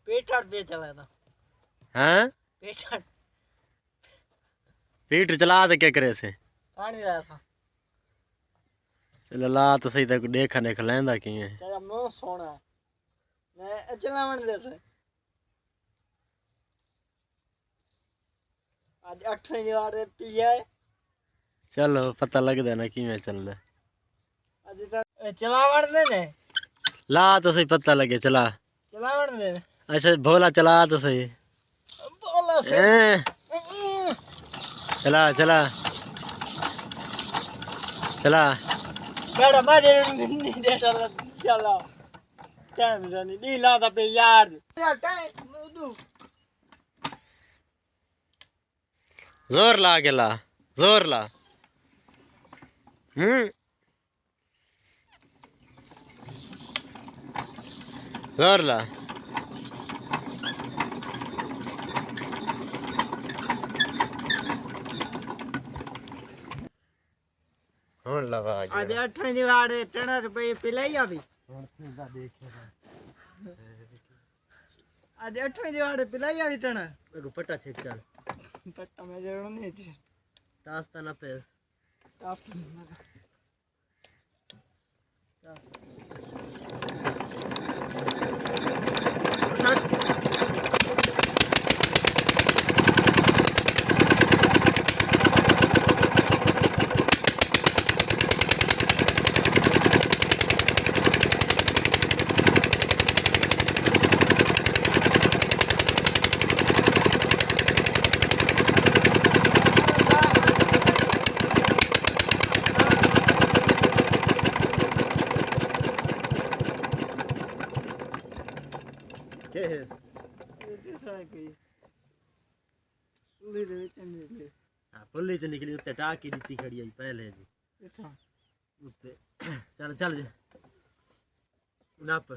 पेटर पे चला था। हाँ पीठ चला तो क्या करे से पानी रहा था। चलो ला तो सही तक देखा देख लेंदा की है तेरा मुंह सोना है मैं चलावन दे से आज 8 बार पिया है। चलो पता लग देना कि मैं चल रहा आज तक चलावन दे ने ला तो सही पता लगे चला चलावन दे। अच्छा भोला चला तो सही बोला से चला चला चला बेटा मारे नहीं देता चला टाइम जानी दी ला था पे यार टाइम दू जोर ला के ला जोर ला जोर ला ਹੁਣ ਲਵਾ ਗਿਆ ਅੱਜ 8 ਦੀ ਵਾਰ 3 ਰੁਪਏ ਪਿਲਾਈ ਆ ਵੀ ਹੁਣ ਸੀधा ਦੇਖੇ ਅੱਜ 8 ਦੀ ਵਾਰ ਪਿਲਾਈ ਆ ਵੀ ਟਣਾ ਇਹ ਪਟਾ ਛੇਕ ਚੱਲ ਪੱਟਾ ਮੈਂ ਜਰੂਰ ਨਹੀਂ ਚ ਟਾਸ ਤਾਂ ਨਾ ਪੇ ਟਾਸ पुली च निकली उत्ते टाकी दी खड़ी आई पहले जी उत्ते चल चल जी नप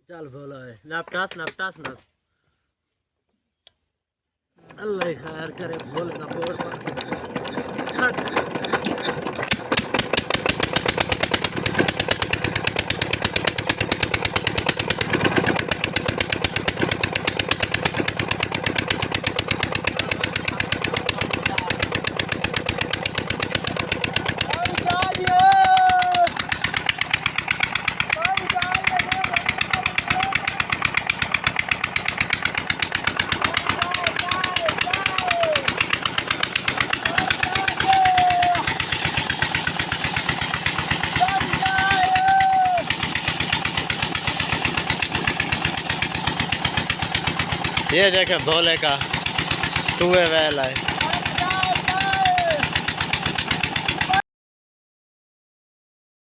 चल बोलो है नपटास नपटास नप अल्लाह खैर करे बोल का बोर सट ये देखे भोले का टूए वेल है।